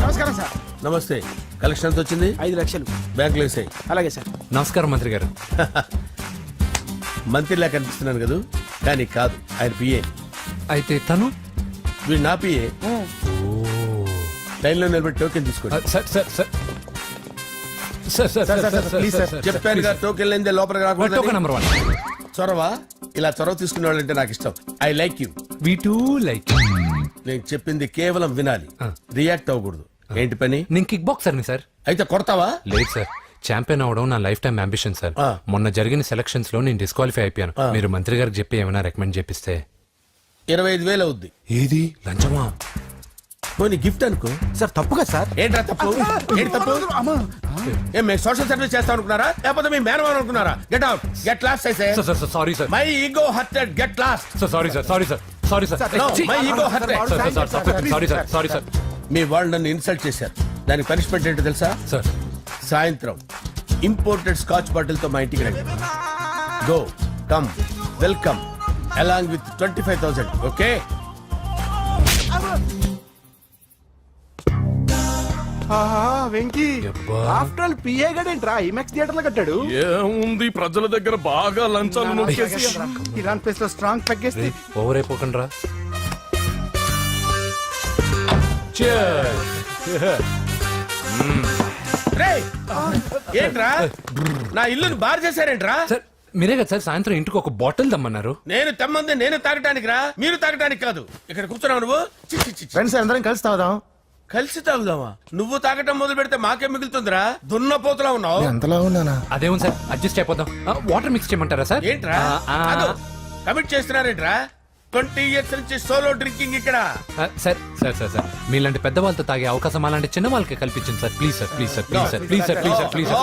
నమస్కారం సార్. నమస్తే. కలెక్షన్ ఎంత వచ్చింది? 5 లక్షలు. బ్యాంకులో వేసాయి. అలాగే సార్. నమస్కారం మంత్రి గారు. మంత్రిలా కనిపిస్తున్నాను కదా, కానీ కాదు, ఆయన పిఏ. అయితే తను వీడు నా పిఏ. లైన్లో నిలబడి టోకెన్ తీసుకోండి. Sir sir sir please sir. చెప్పాను కదా, టోకెన్ లేనిదే లోపలికి రాకూడదు. Token number 1. చొరవ, ఇలా చొరవ తీసుకునే వాళ్ళంటే నాకు ఇష్టం. I like you. We two like. నేను చెప్పింది కేవలం వినాలి, రియాక్ట్ అవ్వకూడదు. ఏంటి పని? నేను కిక్ బాక్సర్ని సార్. అయితే కొడతావా? లేదు సార్, ఛాంపియన్ అవడం నా లైఫ్ టైం అంబిషన్ సార్. మొన్న జరిగిన సెలక్షన్స్ లో నేను డిస్క్వాలిఫై అయిపోయాను. మీరు మంత్రి గారికి చెప్పి ఏమైనా రికమెండ్ చేపిస్తే. 25,000 అవుద్ది. ఏది లంచమా? పోనీ గిఫ్ట్ అనుకో. సార్ తప్పు కదా సార్. ఏంట్రా తప్పు? ఏంటి తప్పు? ఏం మేము సోషల్ సర్వీస్ చేస్తాం అనుకున్నారా, లేకపోతే మీ మేనమాన్ అనుకున్నారా? Get out, get lost. Sorry sir. My ego hurted, get lost. Sorry sir. Sorry sir. Sorry sir. My ego hurted. Sorry sir. Sorry sir. మీ వాళ్ళు నన్ను ఇన్సల్ట్ చేశారు. దానికి పనిష్మెంట్ ఏంటో తెలుసా? సార్ సాయంత్రం ఇంపోర్టెడ్ స్కాచ్ బాటిల్ తో మా ఇంటికి రండి. Go, come, welcome along with 25,000. Okay? Venky యబ్బా. ఆఫ్టర్ ఆల్ పిఏ గడేంట్రా ఇమెక్స్ థియేటర్ లో కట్టాడు. ఏముంది, ప్రజల దగ్గర బాగా లంచాలు నొక్కేసి ఇరాన్ ప్లేస్ లో స్ట్రాంగ్ తగ్గేస్తే ఓవర్ అయిపోకండి రా. రేయ్, ఏంట్రా నా ఇల్లుని బార్ చేశారేంట్రా? సార్ మీరే కదా సార్ సాయంత్రం ఇంటికి ఒక బాటిల్ దమ్మన్నారు. నేను తెమ్మంది నేను తాగటానికి రా, మీరు తాగటానికి కాదు. ఇక్కడ కూర్చున్నావు నువ్వు. చి, చి, చి, చి. ఫ్రెండ్స్ అందరం కలిసి తాగుదాం. కలిసి తాగుదామా? నువ్వు తాగటం మొదలు పెడితే మాకే మిగులుతుందిరా. దున్నపోతులా ఉన్నావు. ఎంతలా ఉన్నానా? అదేమో సార్ అడ్జస్ట్ అయిపోదాం. వాటర్ మిక్స్ చేయమంటారా సార్? ఏంట్రా కమిట్ చేస్తున్నారేంట్రా? 20 years నుంచి సోలో డ్రింకింగ్ ఇక్కడ. సార్ సార్ సార్ సార్ మీలాంటి పెద్ద వాళ్ళతో తాగే అవకాశం అలాంటి చిన్న వాళ్ళకి కల్పించండి sir. Please sir. Please sir. Please sir. Please sir. Please sir. Please sir.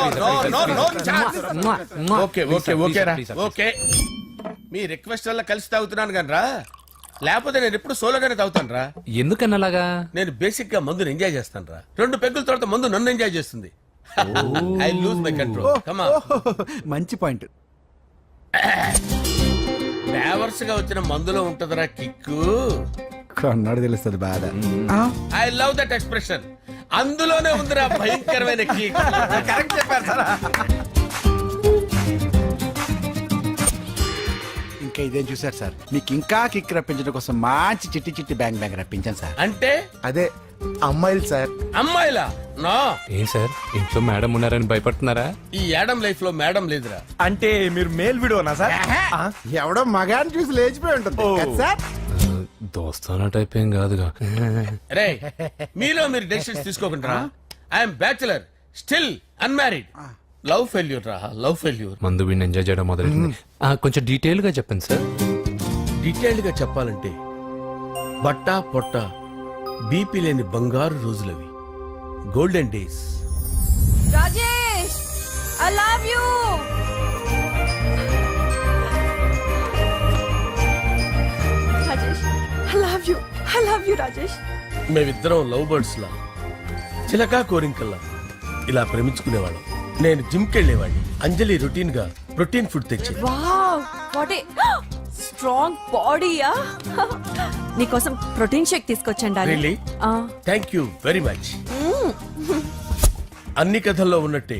Okay okay okay రా, ఓకే. మీ రిక్వెస్ట్ వల్ల కలిసి తాగుతున్నాను కానీ రా, లేకపోతే నేను ఎప్పుడు సోలోగానే తాగుతాను రా. ఎందుకన్నా అలాగా? నేను బేసిక్ గా మందుని ఎంజాయ్ చేస్తాను రా. 2 పెగ్గుల తర్వాత మందు నన్ను ఎంజాయ్ చేస్తుంది. I lose my control. Come on. మంచి పాయింట్. ఫ్లేవర్స్ గా వచ్చిన మందులో ఉంటదిరా కిక్కు. కన్నాడు తెలుస్తుంది బాధ. I love that expression. అందులోనే ఉందిరా భయంకరమైన కిక్. కరెక్ట్ చెప్పారు సార్. ఇంకా ఇదేం చూసారు సార్, మీకు ఇంకా కిక్ రప్పించడం కోసం మంచి చిట్టి చిట్టి బ్యాంగ్ బ్యాంగ్ రప్పించాను సార్. అంటే అదే అమ్మాయిలు సార్. అమ్మాయిలా? నో. ఏం సార్ ఇంట్లో మేడం ఉన్నారని భయపడుతున్నారా? ఈ యాడమ్ లైఫ్ లో మేడం లేదురా. అంటే మీరు మేల్ వీడియోనా సార్? ఎవడో మగాన్ని చూసి లేచిపోయి ఉంటుంది కదా సార్. దోస్తానా టైప్ ఏం కాదుగా. రే, మీలో మీరు డెసిషన్స్ తీసుకోకుండా. I'm bachelor, still unmarried. Love failure రా, లవ్ ఫెయిల్యూర్. మందు వీడిని ఎంజాయ్ చేయడం మొదలైంది. కొంచెం డీటెయిల్ గా చెప్పండి సార్. డీటెయిల్డ్ గా చెప్పాలంటే బట్టా పొట్ట బీపీ లేని బంగారు రోజులవి, golden days. Rajesh, I love you. Rajesh, I love you. I love you, Rajesh. మేమిద్దరం లవ్ బర్డ్స్ లా, చిలకా కోరింకల్లా ఇలా ప్రేమించుకునేవాళ్ళం. నేను జిమ్ కెళ్ళేవాడిని, అంజలి రొటీన్ గా ప్రోటీన్ ఫుడ్ తెచ్చేది. Wow, what a strong body, ah. నీకోసం ప్రోటీన్ షేక్ తీసుకొచ్చండి. Really? Thank you very much. అన్ని కథల్లో ఉన్నట్టే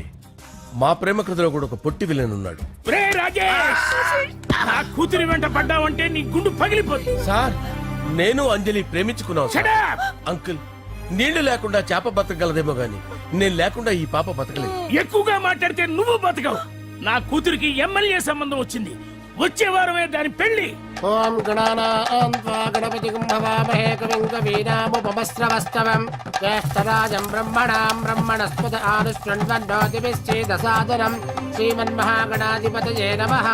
మా ప్రేమ కథలో కూడా ఒక పొట్టి విలన్ ఉన్నాడు. నా కూతురి వెంట పడ్డావంటే నీ గుండు పగిలిపోతుంది. సార్, నేను అంజలి ప్రేమించుకున్నాను సార్. అంకుల్, నీళ్లు లేకుండా చేప బతకగలదేమో గాని నేను లేకుండా ఈ పాప బతకలేదు. ఎక్కువగా మాట్లాడితే నువ్వు బతకవు. నా కూతురికి ఎమ్మెల్యే సంబంధం వచ్చింది. వచ్చే వారమే దాని పెళ్లి. ఓం గణపతి కుంభవామహే కవిం కవీనాముపమస్రవస్తవం జ్యేష్ఠరాజం బ్రహ్మణాం బ్రహ్మణస్పద ఆనుష్ణ్వన్నోతిభిశ్చేదసాదనం శ్రీమన్మహాగణాధిపతయే నమః.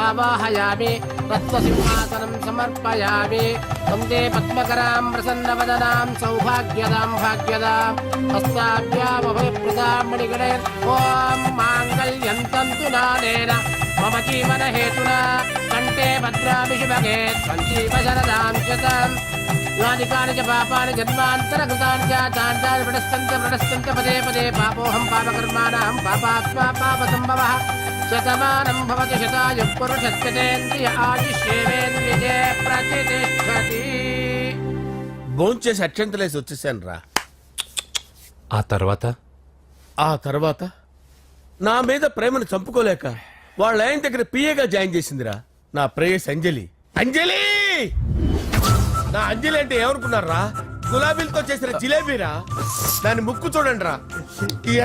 ఆవాహయామి తత్వసింహాసనం సమర్పయామి. వందే పద్మకరాం ప్రసన్నవదనాం సౌభాగ్యదాం భాగ్యదాం హస్తాభ్యామభయప్రదాం మణిగణే. ఓం మాంగళ్యం తంతు నానేన మమ జీవన హేతునా కంటే భద్రాభిషుభగే సంజీవ శరదాం శతం యానికాని చ పాపాని జన్మాంతరకృతాని చ తాంతాని ప్రణశ్యంత పదే పదే పాపోహం పాపకర్మాణం పాపాత్మా పాపసంభవః శతమానం భవతి శతాయుః పురుషస్యతేంద్రియ ఆయుష్యేవేంద్రియే ప్రతిష్టతి. భోంచేసి అక్షంతలేసి వచ్చేసాను రా. ఆ తర్వాత ఆ తర్వాత నా మీద ప్రేమను చంపుకోలేక వాళ్ళ ఆయన దగ్గర పిఏగా జాయిన్ చేసిందిరా నా ప్రేయస్ అంజలి. అంజలి నా అంజలి అంటే ఏమనుకున్నారా? గులాబీలతో చేసిన జిలేబీరా. దాని ముక్కు చూడండి రా,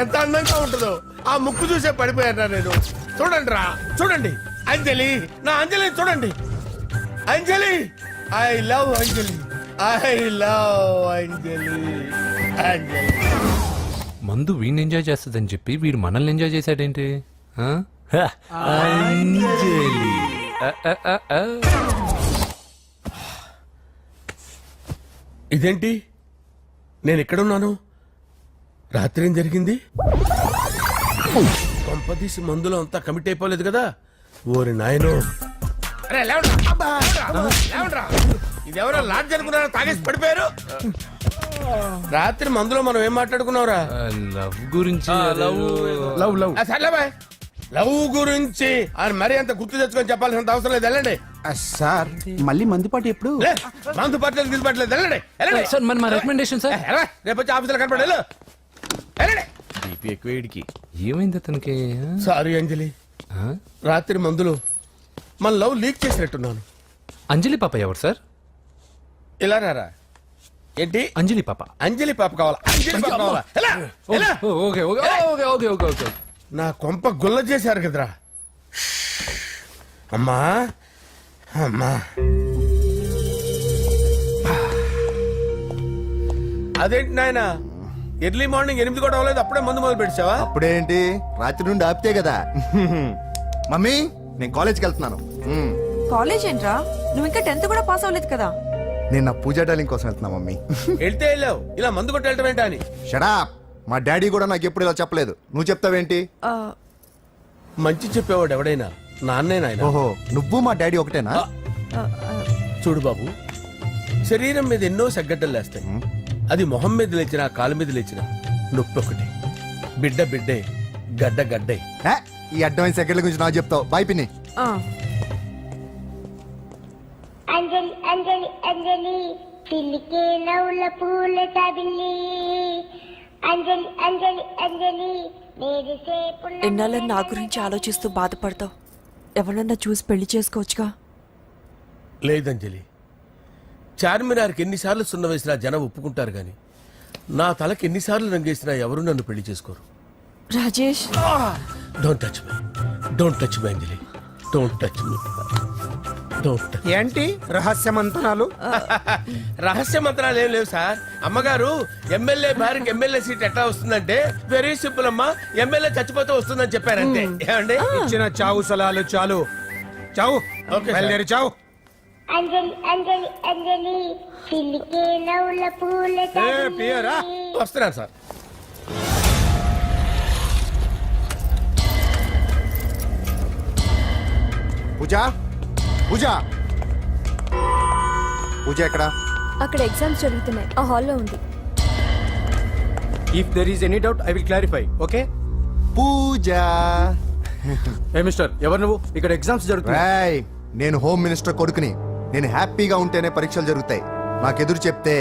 ఎంత అందంగా ఉంటుందో. ఆ ముక్కు చూసే పడిపోయారా నేను. చూడండి రా, చూడండి అంజలి, నా అంజలి చూడండి. Anjali, I love Anjali, I love Anjali. Anjali మందు వీడిని ఎంజాయ్ చేస్తుందని చెప్పి వీడు మనల్ని ఎంజాయ్ చేశాడేంటి? ఆ? హ, అంజలి. ఆ. ఇదేంటి, నేను ఎక్కడున్నాను? రాత్రి ఏం జరిగింది? కొంపదీసి మందులో అంతా కమిట్ అయిపోలేదు కదా? ఓరి నాయనో. అరే లేవండ్రా. అబ్బా, లేవండ్రా. ఇదెవరో లాడ్జ్ అనుకున్నారా? తాగేసి పడిపోయారు. రాత్రి మందులో మనం ఏం మాట్లాడుకున్నావురా? లవ్ గురించి సర్లే బాయ్, లవ్ గురించి అని మరీ అంత గుర్తు తెచ్చుకొని చెప్పాల్సినంత అవసరం లేదు. వెళ్ళండి. సార్ మళ్ళీ మందుపాటి ఎప్పుడు? లే, మందు పట్టలేదు గిల్లు పట్టలేదు. వెళ్ళండి, వెళ్ళండి. సార్ మన రికమెండేషన్ సార్. రేపు వచ్చి ఆఫీసులో కనపడి వెళ్ళు. వెళ్ళండి. ఏమైంది అతనికి? సారీ అంజలి, ఆ? రాత్రి మందులో మన లవ్ లీక్ చేసినట్టున్నాను. అంజలి పాప ఎవరు సార్? ఇలా రారా. ఏంటి అంజలి పాప. అంజలి పాప కావాలా? అంజలి పాప కావాలా? ఎలా? ఎలా? Okay okay okay okay okay okay. నా కొంప గుల్ల చేశారు కదరా. అమ్మా అమ్మా, అదేంటి నాయన, ఎర్లీ మార్నింగ్ 8 కూడా అవ్వలేదు, అప్పుడే మందు మొదలు పెట్టావా? అప్పుడేంటి, రాత్రి నుండి ఆపితే కదా. మమ్మీ, నేను కాలేజ్కి వెళ్తున్నాను. కాలేజ్ ఏంట్రా? నువ్వు ఇంకా 10th కూడా పాస్ అవ్వలేదు కదా. నేను నా పూజా డాలింగ్ కోసం వెళ్తున్నా మమ్మీ. వెళ్తే వెళ్ళావు, ఇలా మందు కొట్టి వెళ్ళటం ఏంటా అని. షడా, మా డాడీ కూడా నాకు ఎప్పుడు ఇలా చెప్పలేదు. నువ్వు చెప్తావేంటి? ఆ, మంచి చెప్పేవాడు ఎవడైనా నాన్నే నాయన. ఓహో, నువ్వు మా డాడీ ఒకటేనా? ఆ, ఆ, చూడు బాబు, శరీరం మీద ఎన్నో సగ్గడ్డలు లేస్తాయి. అది మొహం మీద లేచినా కాలు మీద లేచినా నొప్పి ఒకటి. బిడ్డ బిడ్డే, గడ్డ గడ్డే. ఏ, ఈ అడ్వాన్స్ సెకండ్ల గురించి నాకు చెప్తావు. బాయ్ పిన్ని. ఆ. అంజలి అంజలి అంజలి పిల్లికే నవ్వుల పూల తబిల్లి అంజలి అంజలి అంజలి మెరిసే పుల్ల ఎన్నాళ్ళని నా గురించి ఆలోచిస్తూ బాధపడతావు? ఎవరన్నా చూసి పెళ్లి చేసుకోవచ్చుగా. లేదంజలి, చార్మినార్కి ఎన్నిసార్లు సున్న వేసినా జనం ఒప్పుకుంటారు గాని నా తలకి ఎన్నిసార్లు రంగేసినా ఎవరు నన్ను పెళ్లి చేసుకోరు. Rajesh, don't touch me, don't touch me Anjali, don't touch me, don't touch. ఏంటి రహస్య మంతనాలు? రహస్య మంత్రాలు ఏం లేవు సార్. అమ్మగారు ఎమ్మెల్యే భార్యకి ఎమ్మెల్యే సీట్ ఎట్లా వస్తుందంటే వెరీ సింపుల్ అమ్మా, ఎమ్మెల్యే చచ్చిపోతే వస్తుందని చెప్పారంటే. ఏమండి? ఇచ్చిన చావు సలాలు చాలు. చావు, ఓకే సార్. బయలుదేరి చావు. అంజలి అంజలి అంజలి పిల్లికే నవ్వుల పూల పియరా? తబిల్లి వస్తున్నాను సార్. పూజ, పూజ, పూజ ఎక్కడా? అక్కడ ఎగ్జామ్స్ జరుగుతున్నాయి, ఆ హాల్లో ఉంది. If there is any doubt I will clarify. Okay. Pooja. ఏ మిస్టర్, ఎవరు నువ్వు? ఇక్కడ ఎగ్జామ్స్ జరుగుతున్నాయి. రాయ్, నేను హోమ్ మినిస్టర్ కొడుకుని. నేను హ్యాపీగా ఉంటేనే పరీక్షలు జరుగుతాయి. నాకెదురు చెప్తే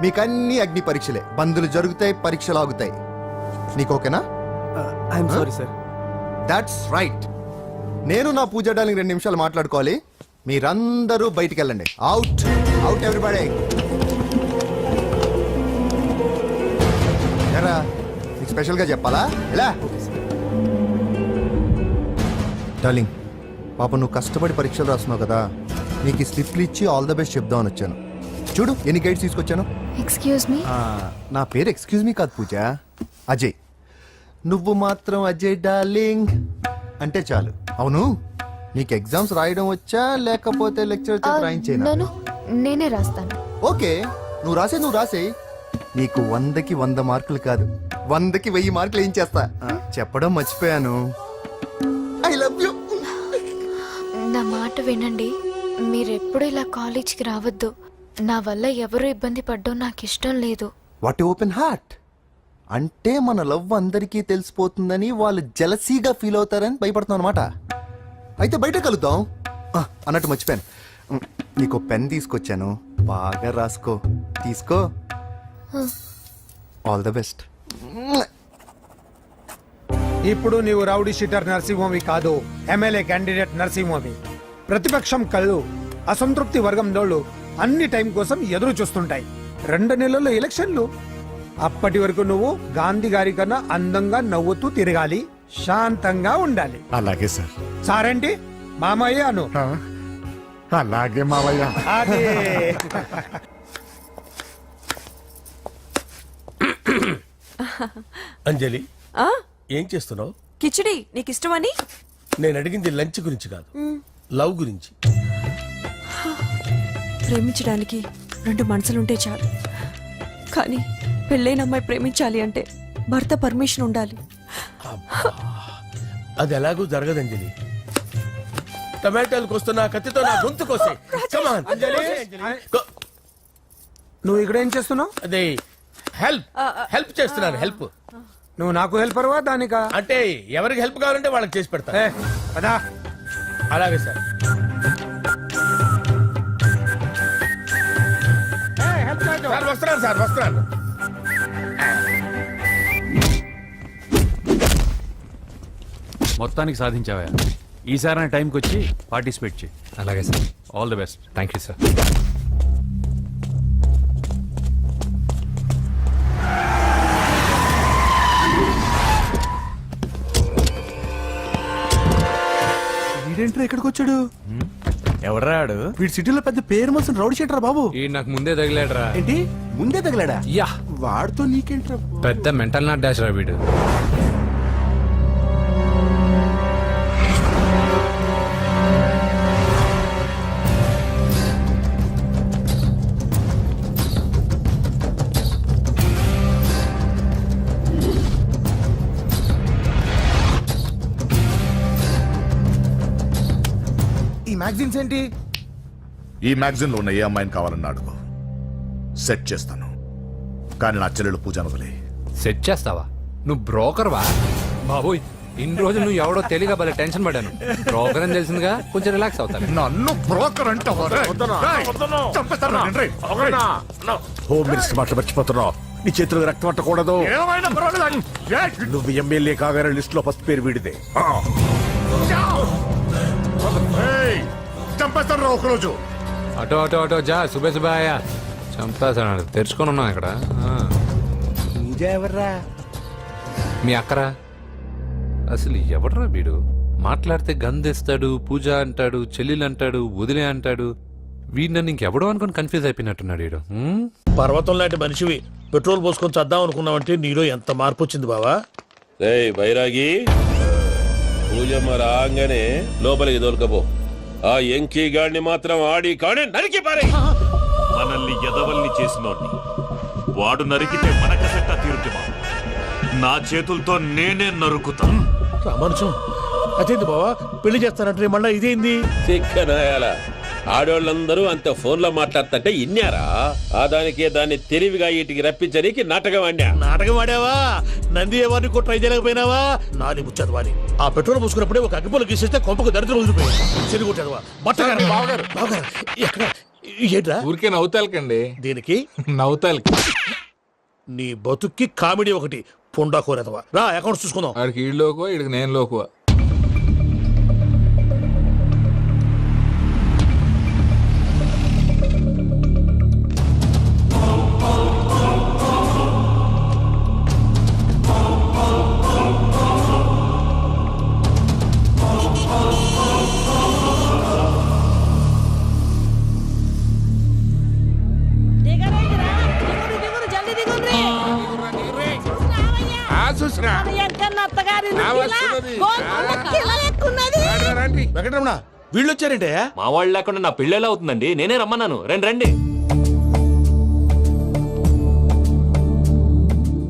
మీకన్నీ అగ్ని పరీక్షలే. బందులు జరుగుతాయి, పరీక్షలు ఆగుతాయి. నీకు ఓకేనా? I'm sorry sir. That's right. నేను నా పూజ డాలింగ్ 2 నిమిషాలు మాట్లాడుకోవాలి. మీరందరూ బయటికి వెళ్ళండి. Out, out everybody. ఎరా, నీకు స్పెషల్గా చెప్పాలా? ఎలా డార్లింగ్, పాప నువ్వు కష్టపడి పరీక్షలు రాస్తున్నావు కదా, నీకు ఈ స్లిప్లు ఇచ్చి ఆల్ ద బెస్ట్ చెప్దామని వచ్చాను. చూడు ఎన్ని గైడ్స్ తీసుకొచ్చాను. Excuse me. నా పేరు ఎక్స్క్యూజ్ మీ కాదు పూజ, అజయ్. నువ్వు మాత్రం అజయ్ డార్లింగ్ అంటే చాలు. అవును, నీకు ఎగ్జామ్స్ రాయడం వచ్చా లేకపోతే లెక్చర్ రాయించేనా? నన్ను నేనే రాస్తాను. ఓకే, నువ్వు రాసే. నీకు 100కి 100 మార్కులు కాదు, 100కి 1000 మార్కులు ఏం చేస్తా. చెప్పడం మర్చిపోయాను, ఐ లవ్ యూ. నా మాట వినండి, మీరెప్పుడు ఇలా కాలేజ్కి రావద్దు. నా వల్ల ఎవరు ఇబ్బంది పడ్డం నాకు ఇష్టం లేదు. వాట్ ఓపెన్ హార్ట్ అంటే మన లవ్ అందరికీ తెలిసిపోతుందని వాళ్ళు జలసీగా ఫీల్ అవుతారని భయపడుతున్నాం అనమాట. అయితే బయట కలుద్దాం. అన్నట్టు మర్చిపోయాను, నీకు పెన్ తీసుకొచ్చాను, బాగా రాసుకో. తీసుకో. All the best. ఇప్పుడు నీవు రౌడీ షీటర్ నరసింహవి కాదు, ఎమ్మెల్యే క్యాండిడేట్ నరసింహవి. ప్రతిపక్షం కళ్ళు, అసంతృప్తి వర్గం నోళ్ళు అన్ని టైం కోసం ఎదురు చూస్తుంటాయి. 2 నెలల్లో ఎలక్షన్లు. అప్పటి వరకు నువ్వు గాంధీ గారి కన్నా అందంగా నవ్వుతూ తిరగాలి, శాంతంగా ఉండాలి. అలాగే సార్. సారేంటి మామయ్య అను. అలాగే మావయ్య. అదే. అంజలి, ఆ? ఏం చేస్తున్నావు? కిచిడి నీకు ఇష్టమని. నేను అడిగింది లంచ్ గురించి కాదు, లవ్ గురించి. ప్రేమించడానికి 2 మనసులుంటే చాలు, కానీ పెళ్ళైన అమ్మాయి ప్రేమించాలి అంటే భర్త పర్మిషన్ ఉండాలి. అది ఎలాగూ జరగదు అంజలి. టమాటాలకు వస్తున్న కత్తితో నా గొంతు కోసే. Come on, అంజలి. నువ్వు ఇక్కడ ఏం చేస్తున్నావు? అదే హెల్ప్ చేస్తున్నాను. హెల్ప్ నువ్వు నాకు హెల్పర్వా దానికా? అంటే ఎవరికి హెల్ప్ కావాలంటే వాళ్ళకి చేసి పెడతా. పదా. అలాగే సార్. సార్ వస్తున్నాను, సార్ వస్తున్నాను. మొత్తానికి సాధించావా? ఈసారి టైంకి వచ్చి పార్టిసిపేట్ చేయి. అలాగే sir. All the best. Thank you sir. వీడేంట్రా ఇక్కడికి వచ్చాడు? ఎవడ్రాడు? వీడి సిటీలో పెద్ద పేరు మోసిన రౌడీ షీటర్ బాబు. ఈ నాకు ముందే తగిలాడరా. ఏంటి ముందే తగిలాడా? యా, వాడితో నీకేంట్రా? పెద్ద మెంటల్ నాట్ డాష్ రా వీడు. ఈ మ్యాగజైన్స్ ఏంటి? ఈ మ్యాగజైన్ లో ఉన్న ఏ అమ్మాయిని కావాలని అడుగు, సెట్ చేస్తాను. కానీ నా చెల్లెలు పూజను వదిలే. సెట్ చేస్తావా? నువ్వు బ్రోకర్ వా? బాబోయ్, ఇన్ని రోజులు నువ్వు ఎవడో తెలియక భలే టెన్షన్ పడ్డాను. బ్రోకర్ అని తెలిసిందిగా కొంచెం రిలాక్స్ అవుతాను. నన్ను బ్రోకర్ అంటావా? హోమ్ మినిస్టర్ మాటలు మర్చిపోతున్నావు. నీ చేతులకు రక్తం పట్టకూడదు. నువ్వు ఎమ్మెల్యే కాగానే లిస్ట్ లో ఫస్ట్ పేరు వీడిదే. చంపేస్తాను రా ఒకరోజు. అటో అటో అటో జా, సుబే సుబే ఆయా. చంపేస్తాడు. తెరుచుకొని ఉన్నాం ఇక్కడ. పూజ ఎవర్రా? మీ అక్కరా? అసలు ఎవడరా వీడు? మాట్లాడితే గంధేస్తాడు, పూజ అంటాడు, చెల్లెలు అంటాడు, వదిలే అంటాడు. వీడు నన్ను ఇంకెవడో అనుకుని కన్ఫ్యూజ్ అయిపోయినట్టున్నాడు వీడు. పర్వతం లాంటి మనిషివి పెట్రోల్ పోసుకొని చద్దాం అనుకున్నావంటే నీలో ఎంత మార్పు వచ్చింది బావా. బైరాగి, పూజమ్మ రాగానే లోపలికి దొరకపో. ఆ ఎంకీ గాడిని మాత్రం ఆడి కాడే నరికి పారే. మనల్ని ఎదవల్ని చేసినోడ్ని వాడు నరికితే మనకసెట్టా తీరుతుమా? నా చేతులతో నేనే నరుకుతా. రామానుజం, అదేంది బావా పెళ్లి చేస్తానంటే మళ్ళా ఇదేంది? చిక్కనాయాల ఆడోళ్ళందరూ అంత ఫోన్ లో మాట్లాడుతుంటే ఇన్నారా? ఆ దానికే దాన్ని తెలివిగా ఇటుకి రప్పించడానికి నాటకం ఆడా. నాటకం ఆడావా? నంది ఎవరిని కూడా ట్రై చేయలేకపోయినావా? నాది ముచ్చదు వాని. ఆ పెట్రోల్ పోసుకున్నప్పుడే ఒక అగ్గిపోలు గీసేస్తే కొంపకు దరిద్రం వదిలిపోయాయి. చెరుగుంటాడువా బట్టగారు బావగారు బావగారు ఎక్కడ ఏంట్రా? ఊరికే నవ్వుతాలకండి. దీనికి నవ్వుతాలకి నీ బతుక్కి కామెడీ ఒకటి పుండా కోరేదవా. రా అకౌంట్స్ చూసుకుందాం. ఆడికి ఈడు లోకువా, ఈడికి నేను లోకువా. వెంకటరమణ వీళ్ళు వచ్చారంటే? మా వాళ్ళు లేకుండా నా పెళ్ళేలా అవుతుందండి? నేనే రమ్మన్నాను. రండి రండి.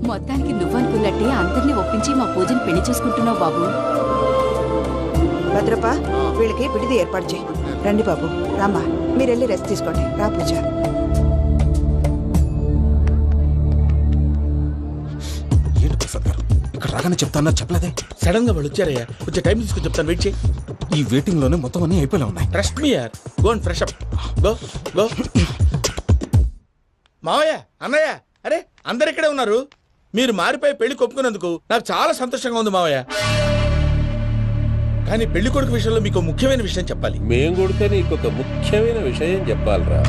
మొత్తానికి నువ్వనుకున్నట్టే అందరినీ ఒప్పించి మా పూజని పెళ్లి చేసుకుంటున్నావు బాబు. భద్రప్ప, వీళ్ళకి విడిది ఏర్పాటు చేయి. రండి బాబు, రామ్మా, మీరెళ్ళి రెస్ట్ తీసుకోండి. రా పూజ. ఇక్కడ రాగానే చెప్తాను చెప్పలేదే. సడన్ గా వాళ్ళు వచ్చారయ్యా, కొంచెం టైం తీసుకొని చెప్తాను, వెయిట్ చేయి. ఈ వెయిటింగ్ లోనే మొత్తం అన్ని అయిపోయినా ఉన్నాయి. ట్రస్ట్ మీ యార్, go and fresh up. Go go. మావయ్య, అన్నయ్య, అరే అందరు ఇక్కడే ఉన్నారు. మీరు మారిపోయి పెళ్లి కొప్పుకున్నందుకు నాకు చాలా సంతోషంగా ఉంది మావయ్య. కానీ పెళ్లి కొడుకు విషయంలో మీకు ముఖ్యమైన విషయం చెప్పాలి. మేం కొడితే నీకు ఒక ముఖ్యమైన విషయం చెప్పాలరా.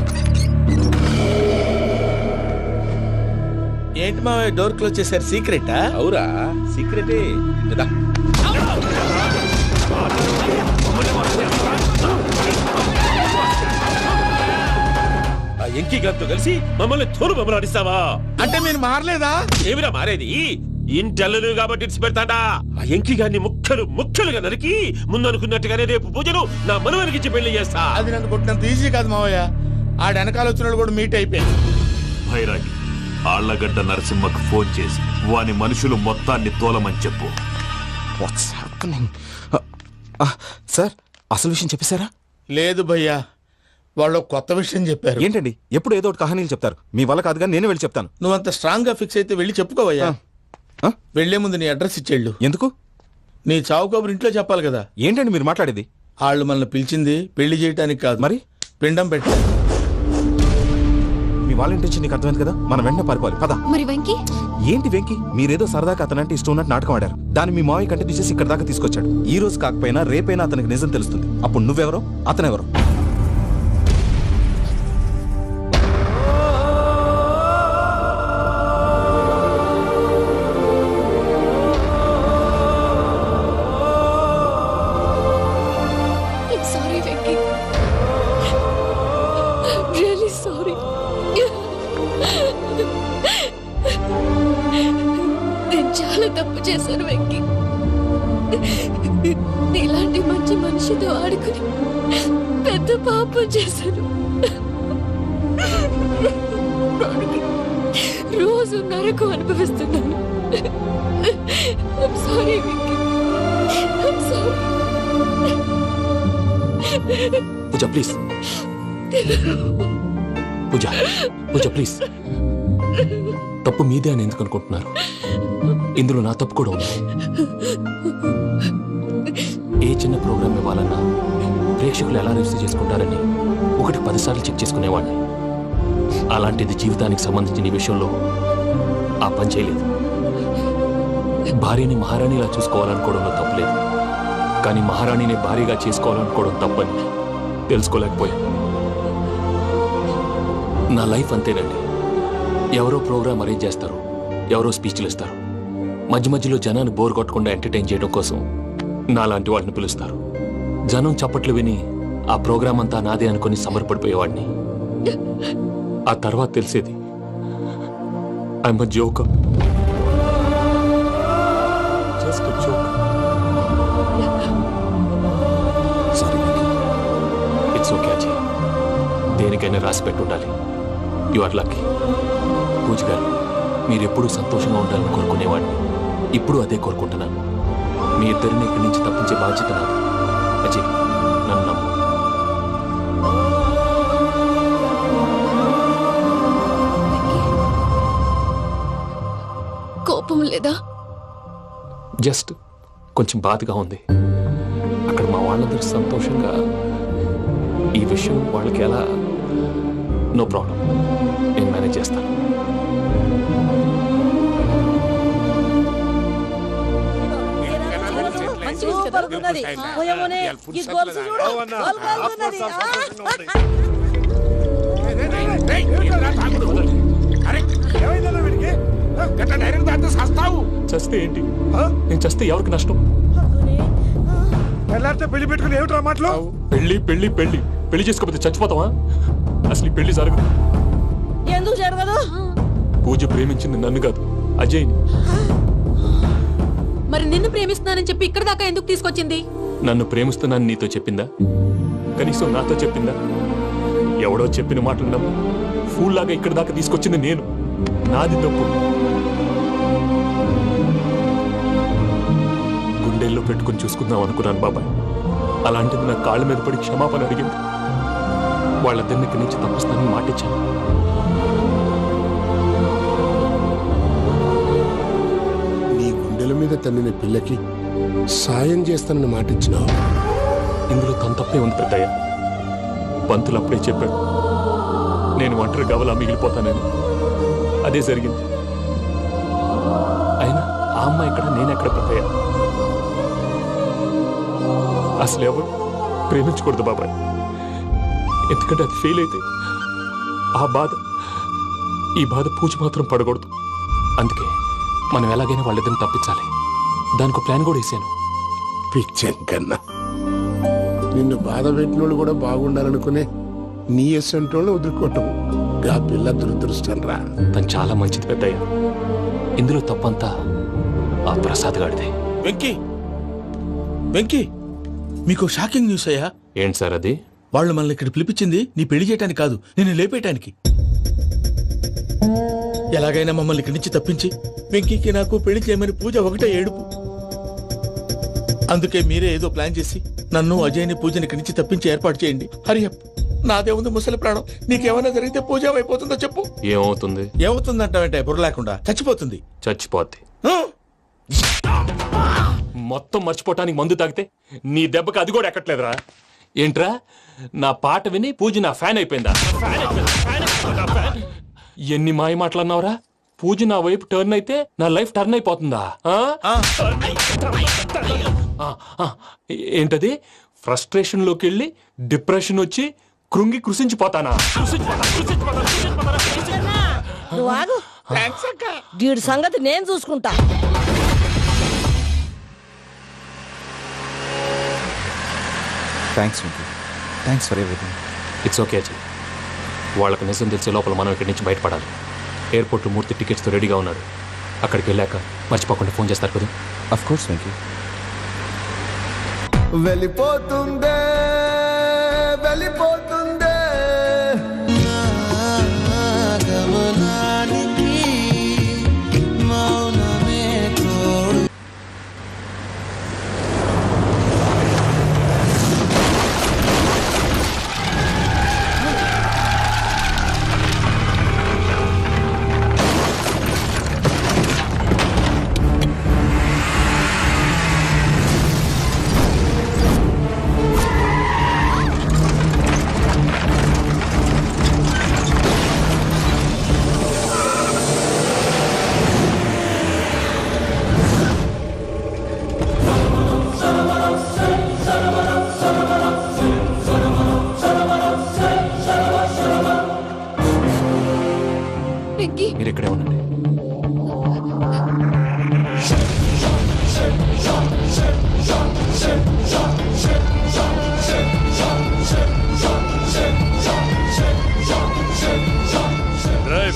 ఏంటి మావయ్య డోర్ క్లోజ్ చేశారు? సీక్రెటా? అవురా, సీక్రెటే. కదా ఆ ఎంకి గారితో కలిసి మమ్మల్ని తోలు బొమ్మలాడిస్తావా? అంటే మీరు మారలేదా? ఏమిరా మారేది? ఇంటల్లు కాబట్టి ఇడిచి పెడతాడా? ఆ ఎంకి గారిని ముక్కలుగా నరికి ముందనుకున్నట్టుగానే రేపు పూజలు నా మనవనికిచ్చి పెళ్లి చేస్తా. అది నన్ను కొట్టినంత ఈజీ కాదు మావయ్య. ఆడ వెనకాల వచ్చిన కూడా మీట్ అయిపోయింది. భైరాగి ఆళ్లగడ్డ నరసింహకు ఫోన్ చేసి వాని మనుషులు మొత్తాన్ని తోలమని చెప్పు. సార్ అసలు విషయం చెప్పేశారా? లేదు భయ్యా, వాళ్ళు కొత్త విషయం చెప్పారు. ఏంటండి ఎప్పుడు ఏదో ఒకటి కహానీలు చెప్తారు. మీ వల్ల కాదుగా, నేనే వెళ్ళి చెప్తాను. నువ్వంత స్ట్రాంగ్ గా ఫిక్స్ అయితే వెళ్ళి చెప్పుకోవయ్యా. వెళ్లే ముందు నీ అడ్రస్ ఇచ్చేళ్ళు. ఎందుకు? నీ చావు కబురు ఇంట్లో చెప్పాలి కదా. ఏంటండి మీరు మాట్లాడేది? వాళ్ళు మనల్ని పిలిచింది పెళ్లి చేయడానికి కాదు, మరి పిండం పెట్టాలి. మీ వాళ్ళ ఇంటెన్షన్ నీకు అర్థమైంది కదా, మనం వెంటనే పారిపోవాలి. పద. మరి వెంకీ? ఏంటి వెంకి? మీరేదో సరదాగా అతనంటే ఇష్టం ఉన్నట్టు నాటకం ఆడారు. దాన్ని మీ మావయ్య కంటిన్యూ చేసి ఇక్కడ దాకా తీసుకొచ్చాడు. ఈ రోజు కాకపోయినా రేపైనా అతనికి నిజం తెలుస్తుంది. అప్పుడు నువ్వెవరో అతనెవరో. Sorry Venky, really sorry. నేను చాలా తప్పు చేశాను వెంకీ. ఇలాంటి మంచి మనిషితో ఆడుకుని పెద్ద పాపం చేశాను. రోజు నరకం అనుభవిస్తున్నాను. Sorry Venky, sorry. Pooja please, Pooja please. తప్పు మీదే అని ఎందుకు అనుకుంటున్నారు? ఇందులో నా తప్పు కూడా ఉంది. ఏ చిన్న ప్రోగ్రామ్ ఇవ్వాలన్నా ప్రేక్షకులు ఎలా రిసీవ్ చేసుకుంటారని 1-10 సార్లు చెక్ చేసుకునేవాడిని. అలాంటిది జీవితానికి సంబంధించిన ఈ విషయంలో ఆ పని చేయలేదు. భార్యని మహారాణిలా చూసుకోవాలనుకోవడంలో తప్పులేదు, కానీ మహారాణిని భారీగా చేసుకోవాలనుకోవడం తప్పని తెలుసుకోలేకపోయాను. నా లైఫ్ అంతేనండి. ఎవరో ప్రోగ్రామ్ అరేంజ్ చేస్తారు, ఎవరో స్పీచ్లు ఇస్తారు. మధ్యలో జనాన్ని బోర్ కొట్టకుండా ఎంటర్టైన్ చేయడం కోసం నాలాంటి వాడిని పిలుస్తారు. జనం చప్పట్లు విని ఆ ప్రోగ్రామ్ అంతా నాదే అనుకుని సమర్పడిపోయేవాడిని. ఆ తర్వాత తెలిసేది I'm a joker. Just a joker. It's okay Ajay, దేనికైనా రాసి పెట్టి ఉండాలి. You are lucky. పూజ గారు, మీరెప్పుడూ సంతోషంగా ఉండాలని కోరుకునేవాడిని. ఇప్పుడు అదే కోరుకుంటున్నాను. మీ ఇద్దరిని ఇక్కడి నుంచి తప్పించే బాధ్యత నాది. అజయ్, నన్ను నమ్ము. కోపం లేదా? జస్ట్ కొంచెం బాధగా ఉంది. అక్కడ మా వాళ్ళందరూ సంతోషంగా ఈ విషయం వాళ్ళకి ఎలా. నో ప్రాబ్లం, నేను మేనేజ్ చేస్తాను. చస్తే ఏంటి? నేను చస్తే ఎవరికి నష్టం? పెళ్లి పెట్టుకుని ఏమిట్రా మాటలు? పెళ్లి పెళ్లి పెళ్లి పెళ్లి చేసుకోకపోతే చచ్చిపోతావా? అసలు ఈ పెళ్లి జరగదు. ఎందుకు జరగదు? పూజ ప్రేమించింది నన్ను కాదు, అజయ్ని. మరి నిన్ను ప్రేమిస్తున్నానని చెప్పి ఇక్కడ దాకా ఎందుకు తీసుకొచ్చింది? నన్ను ప్రేమిస్తున్నాను నీతో చెప్పిందా? కనీసం నాతో చెప్పిందా? ఎవడో చెప్పిన మాటలు నమ్ము ఫూల్ లాగా ఇక్కడ దాకా తీసుకొచ్చింది నేను. నాది తప్పు. గుండెల్లో పెట్టుకుని చూసుకుందాం అనుకున్నాను బాబాయ్. అలాంటిది నా కాళ్ళ మీద పడి క్షమాపణ అడిగింది. వాళ్ళిద్దరిని ఇక్కడి నుంచి తప్పిస్తానని మాటిచ్చాను. నీ గుండెల మీద తన్నిన పిల్లకి సాయం చేస్తానని మాటిచ్చినావు. ఇందులో తన తప్పే ఉంది పెద్దయ్య. పంతులు అప్పుడే చెప్పాడు నేను ఒంటరి గవలా మిగిలిపోతానని. అదే జరిగింది. అయినా ఆ అమ్మాయి ఎక్కడ, నేనెక్కడ పెద్దయ్య? అసలు ఎవరు ప్రేమించకూడదు బాబాయ్. ఎందుకంటే అది ఫెయిల్ అయితే ఈ బాధ పూజ మాత్రం పడకూడదు. అందుకే మనం ఎలాగైనా వాళ్ళిద్దరిని తప్పించాలి. దానికి ప్లాన్ కూడా వేసాను. పిచ్చంకన్నా నిన్ను బాధ పెట్టినోళ్ళు కూడా బాగుండాలనుకునే నీ ఎస్సంటోళ్ళు వదులుకోవటం ఆ పిల్ల దురదృష్టం రా. తను చాలా మంచిది పెద్దయ్య. ఇందులో తప్పంతా ఆ ప్రసాద్ గాడిదే. వెంకీ మీకు షాకింగ్ న్యూస్ అయ్యా. ఏంటి సార్ అది? వాళ్ళు మనల్ని ఇక్కడ పిలిపించింది నీ పెళ్లి చేయటానికి కాదు, నిన్ను లేపేయటానికి. ఎలాగైనా మమ్మల్ని ఇక్కడి నుంచి తప్పించి వెంకీకి నాకు పెళ్లి చేయమని పూజ ఒకటే ఏడుపు. అందుకే మీరే ఏదో ప్లాన్ చేసి నన్ను అజయ్ని పూజని ఇక్కడి నుంచి తప్పించి ఏర్పాటు చేయండి. హరియప్, నాదే ఉంది ముసలి ప్రాణం. నీకేమైనా జరిగితే పూజ అయిపోతుందో చెప్పు. ఏమవుతుంది? ఏమవుతుందంటావంటే బుర్ర లేకుండా చచ్చిపోతుంది. చచ్చిపోద్ది. మొత్తం మర్చిపోవటానికి మందు తాగితే నీ దెబ్బకి అది కూడా ఎక్కట్లేదురా. ఏంట్రా, నా పాట విని పూజ నా ఫ్యాన్ అయిపోయిందా? ఎన్ని మాయ మాటలన్నావురా? పూజ నా వైపు టర్న్ అయితే నా లైఫ్ టర్న్ అయిపోతుందా? ఏంటది? ఫ్రస్ట్రేషన్ లోకి వెళ్ళి డిప్రెషన్ వచ్చి కృంగి కృషించిపోతానా? వీడి సంగతి నేను చూసుకుంటా. Thanks for everything. It's okay Ajay. వాళ్ళకి నిజం తెలిసే లోపల మనం ఇక్కడి నుంచి బయటపడాలి. ఎయిర్పోర్ట్లో మూర్తి టికెట్స్తో రెడీగా ఉన్నాడు. అక్కడికి వెళ్ళాక మర్చిపోకుండా ఫోన్ చేస్తారు కదా. Of course Venky. వెళ్ళిపోతుందే వెళ్ళిపోతుందే మీరు ఇక్కడే ఉండండి.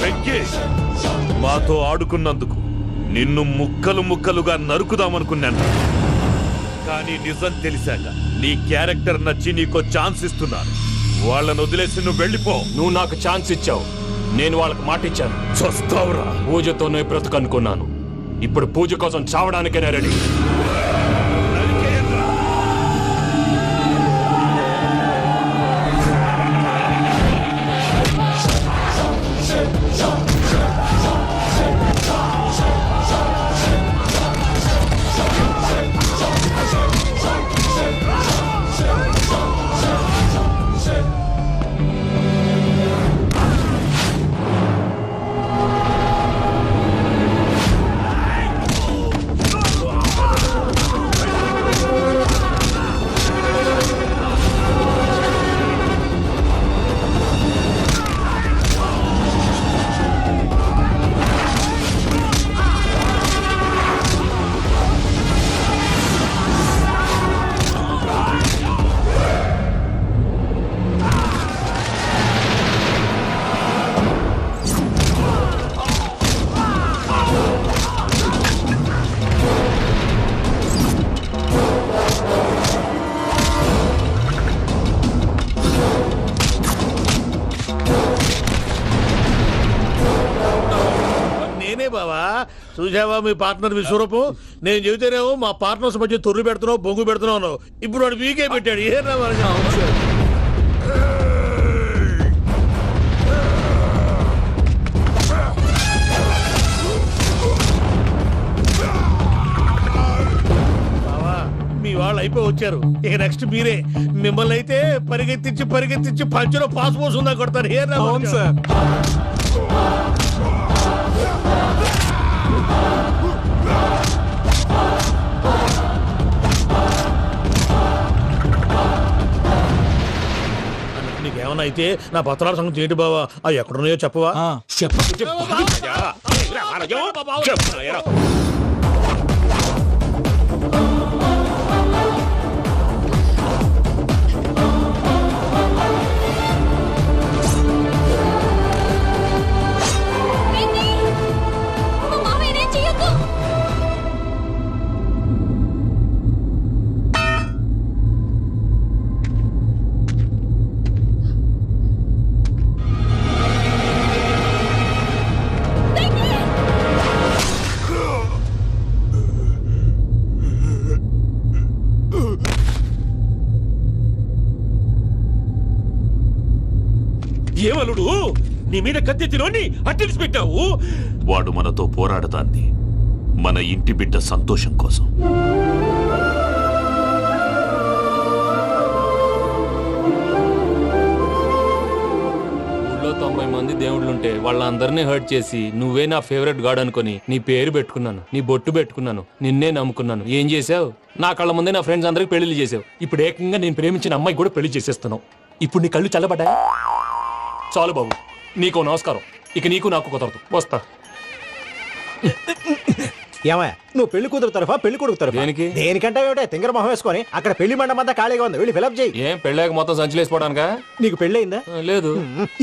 వెంకీ, మాతో ఆడుకున్నందుకు నిన్ను ముక్కలు ముక్కలుగా నరుకుదామనుకున్నాను. కానీ నిజం తెలిసాక నీ క్యారెక్టర్ నచ్చి నీకో ఛాన్స్ ఇస్తున్నాను. వాళ్ళను వదిలేసి నువ్వు వెళ్ళిపో. నువ్వు నాకు ఛాన్స్ ఇచ్చావు, నేను వాళ్ళకి మాట ఇచ్చాను. చస్తావురా. పూజతోనే బ్రతుకనుకున్నాను. ఇప్పుడు పూజ కోసం చావడానికైనా రెడీ. చూసావా మీ పార్ట్నర్ విశ్వరూపం? నేను చెబితేనేమో మా పార్ట్నర్స్ మధ్య తొర్రు పెడుతున్నావు, బొంగు పెడుతున్నావు. ఇప్పుడు వాడు వీకే పెట్టాడు. ఏనా అయిపోయి వచ్చారు. ఇక నెక్స్ట్ మీరే. మిమ్మల్ని అయితే పరిగెత్తించి పంచులో పాస్ పోసుందా కొడతారు. అవును సార్. నీకేమన్నా అయితే నా పత్రాల సంగతి ఏంటి బావా? అవి ఎక్కడున్నాయో చెప్పవా? ఏమలుడు నీ మీద కత్తిలోని అట్టెలిసి పెట్టావు. వాడు మనతో పోరాడతాంది మన ఇంటి బిడ్డ సంతోషం కోసం. ఊళ్ళో 90 మంది దేవుళ్ళుంటే వాళ్ళందరినీ హర్ట్ చేసి నువ్వే నా ఫేవరెట్ గాడ్ అనుకుని నీ పేరు పెట్టుకున్నాను, నీ బొట్టు పెట్టుకున్నాను, నిన్నే నమ్ముకున్నాను. ఏం చేసావు? నా కళ్ళ ముందే నా ఫ్రెండ్స్ అందరికి పెళ్లి చేసావు. ఇప్పుడు ఏకంగా నేను ప్రేమించిన అమ్మాయి కూడా పెళ్లి చేసేస్తున్నావు. ఇప్పుడు నీ కళ్ళు చల్లబడ్డాయి. చాలు బాబు, నీకో నమస్కారం. ఇక నీకు నాకు కుదరదు. వస్తా. ఏమయ్య, నువ్వు పెళ్లి కూతురు తరఫా పెళ్లి కొడుకు తరఫా? దేనికి? దేనికంటే ఏమిటే తింగర మొహం వేసుకొని అక్కడ పెళ్లి మండపం అంతా ఖాళీగా ఉంది, వెళ్ళి ఫిలప్ చేయి. ఏం పెళ్ళాక మొత్తం సంచలేసిపోవడానికా? నీకు పెళ్ళయిందా? లేదు.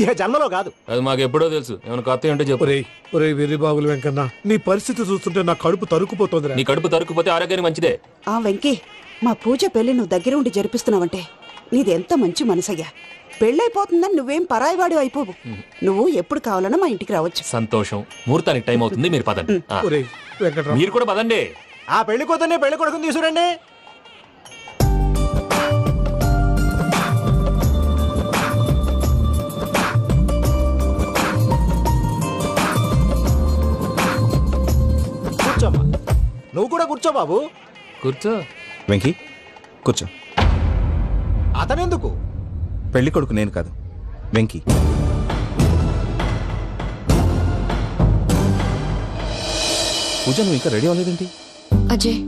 ఇక జన్మలో కాదు. అది మాకు ఎప్పుడో తెలుసు. ఏమైనా కొత్త ఏంటో చెప్పు. ఒరే వెర్రి బాబులు వెంకన్న, నీ పరిస్థితి చూస్తుంటే నా కడుపు తరుక్కుపోతుంది. నీ కడుపు తరుక్కుపోతే ఆరోగ్యానికి మంచిదే. ఆ వెంకీ, మా పూజ పెళ్లి నువ్వు దగ్గర ఉండి జరిపిస్తున్నావంటే నీది ఎంత మంచి మనసయ్యా. పెళ్ళైపోతుందని నువ్వేం పరాయివాడు అయిపోవు. నువ్వు ఎప్పుడు కావాలన్నా మా ఇంటికి రావచ్చు. సంతోషం. ముహూర్తానికి టైం అవుతుంది, మీరు పదండి. మీరు కూడా పదండి. ఆ పెళ్లి కూతుర్ని పెళ్లి కొడుకుని తీసుకురండి. కూర్చోమ్మా. నువ్వు కూడా కూర్చో బాబు. కూర్చో. వెంకీ కూర్చో. అతనెందుకు? పెళ్లి కొడుకు నేను కాదు, వెంకీ. పూజ, నువ్వు ఇంకా రెడీ అవ్వలేదేంటి? అజయ్,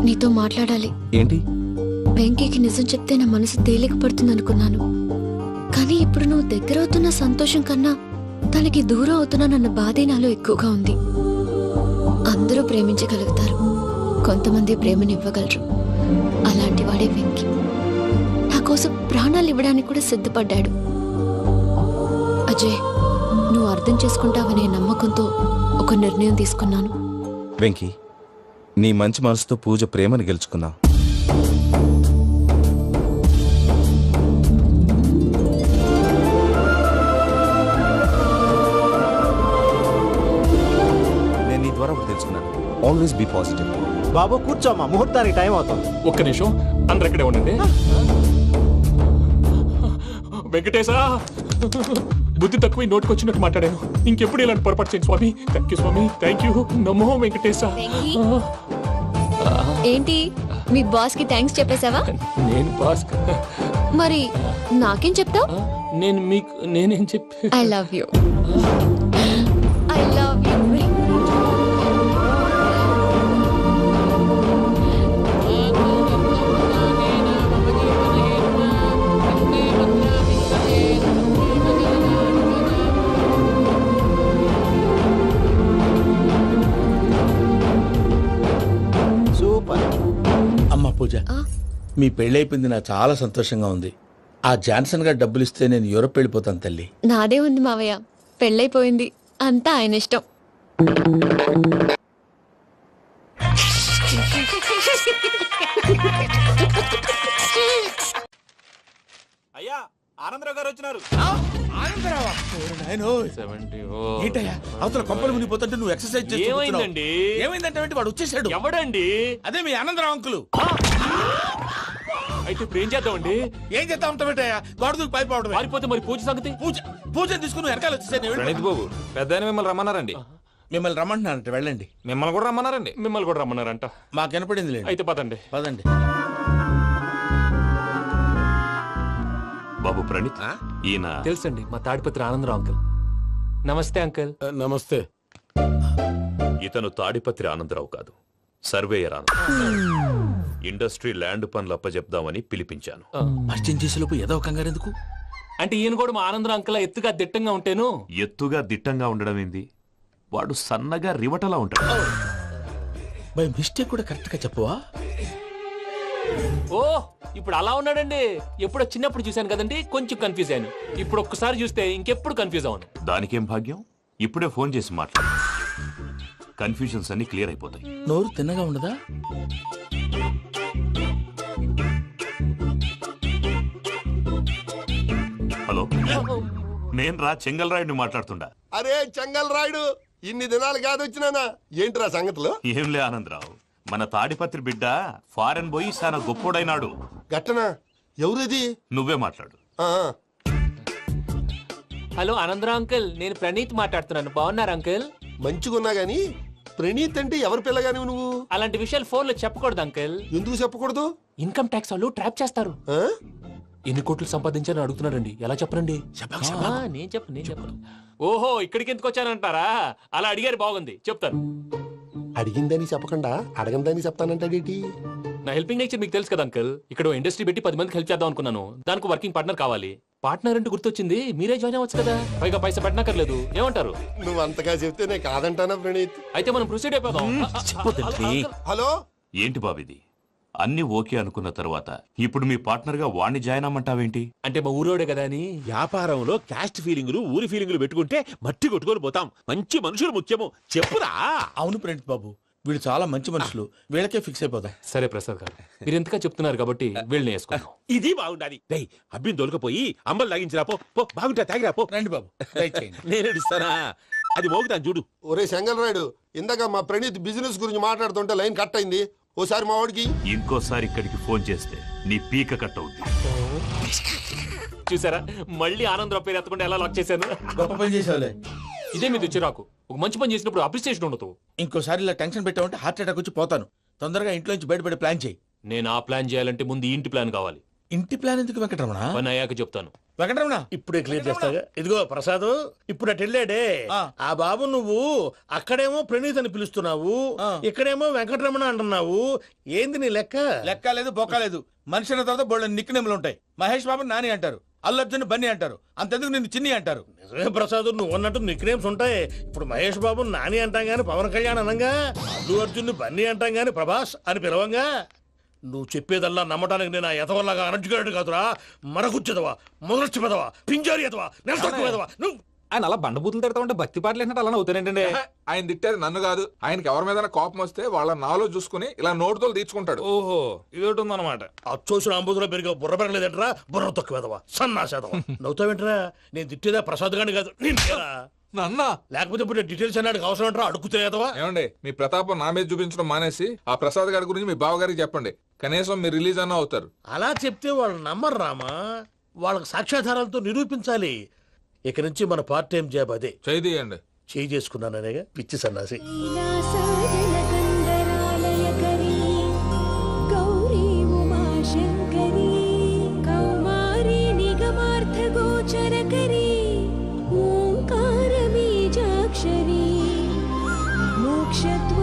నీతో మాట్లాడాలి. ఏంటి? వెంకీకి నిజం చెప్తే నా మనసు తేలిక పడుతుంది అనుకున్నాను. కానీ ఇప్పుడు నువ్వు దగ్గర అవుతున్న సంతోషం కన్నా తనకి దూరం అవుతున్నానన్న బాధే నాలో ఎక్కువగా ఉంది. అందరూ ప్రేమించగలుగుతారు, కొంతమంది ప్రేమనివ్వగలరు. అలాంటి వాడే వెంకీ. నా కోసం ప్రాణాలు ఇవ్వడానికి కూడా సిద్ధపడ్డాడు. అజయ్, నువ్వు అర్థం చేసుకుంటావనే నమ్మకంతో ఒక నిర్ణయం తీసుకున్నాను. వెంకీ, నీ మంచి మనసుతో పూజ ప్రేమను గెలుచుకున్నావు. నేను నీ ద్వారా ఒకటి తెలుసుకున్నాను. Always be positive. బాబు కూర్చోమ్మా, ముహూర్తానికి టైం అవుతుంది. ఒక్క నిమిషం, అందరు ఎక్కడే ఉండండి. వెంకటేశా, బుద్ధి తక్కువ నోటుకొచ్చినట్టు మాట్లాడాను. ఇంకెప్పుడు ఇలాంటి పొరపాటు చేయండి స్వామి. థ్యాంక్ యూ స్వామి, థ్యాంక్ యూ. నమో వెంకటేశా. ఏంటి, మీ బాస్ కి థ్యాంక్స్ చెప్పేశావా? నేను బాస్. మరి నాకేం చెప్తావు? నేనేం చెప్పి? I love you. I love you. అమ్మ పూజ, మీ పెళ్ళైపోయింది, నాకు చాలా సంతోషంగా ఉంది. ఆ జాన్సన్ గారు డబ్బులు ఇస్తే నేను యూరప్ వెళ్ళిపోతాను తల్లి. నాదే ఉంది మావయ్య, పెళ్ళైపోయింది, అంతా ఆయన ఇష్టం. అయ్యా, ఆనందరావు గారు వచ్చినారు. ఏంటయ్యా, అవతల కొంపలు మునిగిపోతుంటే నువ్వు ఎక్సర్సైజ్ చేస్తూ ఏమైందండి? ఏమైందంటే వాడు వచ్చేసాడు. ఎవడండి? అదే మీ ఆనందరావు అంకులు. అయితే ఇప్పుడు ఏం చేద్దామండి? ఏం చేస్తా ఉంటావేటయ్యా, గోడ దూకి పైపోవడం. పారిపోతే మరి పూజ సంగతి? పూజ తీసుకుని వెనకాల వచ్చేసాను. బాబు, పెద్ద మిమ్మల్ని రమ్మన్నారండి. మిమ్మల్ని రమ్మంటున్నారంట, వెళ్ళండి. మిమ్మల్ని కూడా రమ్మన్నారండి. మిమ్మల్ని కూడా రమ్మన్నారంట. మాకు వినపడింది లేదు. అయితే పదండి. పదండి. బాబు ప్రణీత్ ఈయన తెలుసండి మా తాడిపత్రి ఆనందరావు అంకుల్. నమస్తే అంకుల్. నమస్తే. ఇతను తాడిపత్రి ఆనందరావు కాదు, సర్వేయర్ ఆనందరావు. ఇండస్ట్రీ ల్యాండ్ పనులు అప్పచెప్దామని పిలిపించాను. పరిచయం చేసేలోపు ఏదో కంగారు ఎందుకు? అంటే ఈయన కూడా మా ఆనందరావు అంకుల్ ఎత్తుగా దిట్టంగా ఉంటాను. ఎత్తుగా దిట్టంగా ఉండడం ఏంది, వాడు సన్నగా రివటలా ఉంటాడు. బై మిస్టేక్ కూడా కరెక్ట్ గా చెప్పవా? ఓ ఇప్పుడు అలా ఉన్నాడండి. ఎప్పుడో చిన్నప్పుడు చూశాను కదండి, కొంచెం కన్ఫ్యూజ్ అయ్యాను. ఇప్పుడు ఒక్కసారి చూస్తే ఇంకెప్పుడు కన్ఫ్యూజ్ అవును. దానికేం భాగ్యం, ఇప్పుడే ఫోన్ చేసి మాట్లాడు. కన్ఫ్యూజన్స్ అన్ని క్లియర్ అయిపోతాయి. నోరు తిన్నగా ఉండదా? హలో, నేను రా చెంగల్ రాయుడిని మాట్లాడుతుండా. అరే చెంగల్ రాయుడు, ఇన్ని దినాలు కాదు వచ్చినానా? ఏంట్రా సంగతులు? ఏంలే ఆనందరావు, మన తాడిపత్రి బిడ్డ ఫారెన్ పోయి చాలా గొప్పోడైనాడు. గట్టనా? ఎవరిది? నువ్వే మాట్లాడు. హలో ఆనందరావు అంకుల్, నేను ప్రణీత్ మాట్లాడుతున్నాను. బాగున్నారు అంకుల్? మంచిగున్నా గాని ప్రణీత్ అంటే ఎవరి పిల్లగాని నువ్వు? అలాంటి విషయాలు ఫోన్ లో చెప్పకూడదు అంకుల్. ఎందుకు చెప్పకూడదు? ఇన్కమ్ ట్యాక్స్ వాళ్ళు ట్రాప్ చేస్తారు. ఎన్ని కోట్లు సంపాదించాలని అడుగుతున్నారండి, ఎలా చెప్పరండి? నేను చెప్పను. ఓహో, ఇక్కడికి ఎందుకు వచ్చానంటారా? అలా అడిగారు, బాగుంది, చెప్తాను. అడిగిందని చెప్పకుండా అడగందని చెప్తానంటాడేటి? నా హెల్పింగ్ నేచర్ మీకు తెలుసు కదా అంకుల్. ఇక్కడ ఇండస్ట్రీ పెట్టి 10 మందికి హెల్ప్ చేద్దాం అనుకున్నాను. దానికి వర్కింగ్ పార్ట్నర్ కావాలి. పార్ట్నర్ అంటే గుర్తొచ్చింది, మీరే జాయిన్ అవ్వచ్చు కదా, పైగా పైసా పెట్టనక్కర్లేదు. ఏమంటారు? నువ్వు అంతగా చెప్తేనే కాదంటానా ప్రణీత్? అయితే మనం ప్రొసీడ్ అయిపోదాం. హలో, ఏంటి బాబిది? అన్ని ఓకే అనుకున్న తర్వాత ఇప్పుడు మీ పార్ట్నర్ గా వాణ్ణి జాయిన్ అమ్మంటావేంటి? అంటే మా ఊరోడే కదా అని. వ్యాపారంలో క్యాస్ట్ ఫీలింగులు ఊరి ఫీలింగులు పెట్టుకుంటే మట్టి కొట్టుకొని పోతాం. మంచి మనుషులు ముఖ్యము, చెప్పురా. అవును ప్రణీత్ బాబు, వీళ్ళు చాలా మంచి మనుషులు, వీళ్ళకే ఫిక్స్ అయిపోదాం. సరే ప్రసాద్ గారు, మీరు ఎంతగా చెప్తున్నారు కాబట్టి వీళ్ళని వేసుకున్నాం. ఇది బాగుండాలి. డై అబ్బిని దొలకపోయి అంబలు తాగించిరా పో. బాగుంటా తాగిరా పో. రండి బాబు, నేను ఇస్తానా? అది మోగుతాను చూడు. ఒరే చెంగల్ రాయుడు, ఇందాక మా ప్రణీత్ బిజినెస్ గురించి మాట్లాడుతుంటే లైన్ కట్ అయింది. ఓసారి మా వాడికి ఇంకోసారి ఇక్కడికి ఫోన్ చేస్తే నీ పీక కట్ అవుద్ది. చూసారా, మళ్ళీ ఆనందరావు పేరు ఎత్తకుండా ఎలా లాక్ చేశాను. గొప్ప పని చేసేవాళ్ళే. ఇదే మీ చిరాకు. ఒక మంచి పని చేసినప్పుడు అప్రిసియేషన్ ఉండదు. ఇంకోసారి ఇలా టెన్షన్ పెట్టామంటే హార్ట్ అటాక్ వచ్చి పోతాను. తొందరగా ఇంట్లో నుంచి బయటపడే ప్లాన్ చేయి. నేను ఆ ప్లాన్ చేయాలంటే ముందు ఇంటి ప్లాన్ కావాలి. ఇంటి ప్లాన్ ఎందుకు వెంకటరమణ? పని అయ్యాక చెప్తాను. వెంకటరమణ ఇప్పుడే క్లియర్ చేస్తాగా. ఇదిగో ప్రసాద్, ఇప్పుడు అటు వెళ్ళాడే ఆ బాబు, నువ్వు అక్కడేమో ప్రణీత్ అని పిలుస్తున్నావు, ఇక్కడేమో వెంకటరమణ అంటున్నావు. ఏంది నీ లెక్క? లెక్క లేదు, బొక్క లేదు. మనిషి అన్న తర్వాత బోళ్ళ నిక్నెములు ఉంటాయి. మహేష్ బాబు నాని అంటారు, అల్లు అర్జున్ బన్నీ అంటారు, అంతెందుకు నిన్ను చిన్ని అంటారు. నిజమే ప్రసాద్, నువ్వు అన్నట్టు నిక్ నేమ్స్ ఉంటాయి. ఇప్పుడు మహేష్ బాబు నాని అంటాం గాని పవన్ కళ్యాణ్ అనంగా, అల్లు అర్జున్ బన్నీ అంటాం గాని ప్రభాస్ అని పిలవంగా. నువ్వు చెప్పేదల్లా నమ్మటానికి నేను ఎతవల్లాగా అనర్జుకేటెడ్ కాదురా. మరగుచ్చదవా, మొదలచ్చి పెదవా, పింజారి ఎదవా, నెలసొక్కుదవా నువ్వు. ఆయన అలా బండబూతులు తిడతా ఉంటే భక్తి పాటలు ఏంటంటే అలా అవుతానంటే. ఆయన తిట్టేది నన్ను కాదు, ఆయనకి ఎవరి మీద కోపం వస్తే వాళ్ళ నాలో చూసుకుని ఇలా నోటుతో తీర్చుకుంటాడు. ఓహో, ఇదొకటి ఉందన్నమాట. అచ్చోసిన అంబుధులో పెరిగే బుర్ర పెరగలేదంటరా, బుర్ర తొక్కువేదవా, సన్నాసేదవా. నవ్వుతావేంటరా? నేను తిట్టేదా ప్రసాద్ గాని కాదు, నన్నా. లేకపోతే ఇప్పుడు డీటెయిల్స్ అన్నాడు అవసరం అంటారా? అడుగుతాయేదవా. ఏమండి, మీ ప్రతాపం నా మీద చూపించడం మానేసి ఆ ప్రసాద్ గారి గురించి మీ బావగారికి చెప్పండి. కనీసం మీరు రిలీజ్ అన్న అవుతారు. అలా చెప్తే వాళ్ళు నమ్మరు రామా. వాళ్ళకి సాక్ష్యాధారాలతో నిరూపించాలి. ఇక నుంచి మన పార్ట్ టైం జాబ్ అదే. చేయండి. చేయి చేసుకున్నాననేగా పిచ్చి సన్నాసి. మోక్షద్వ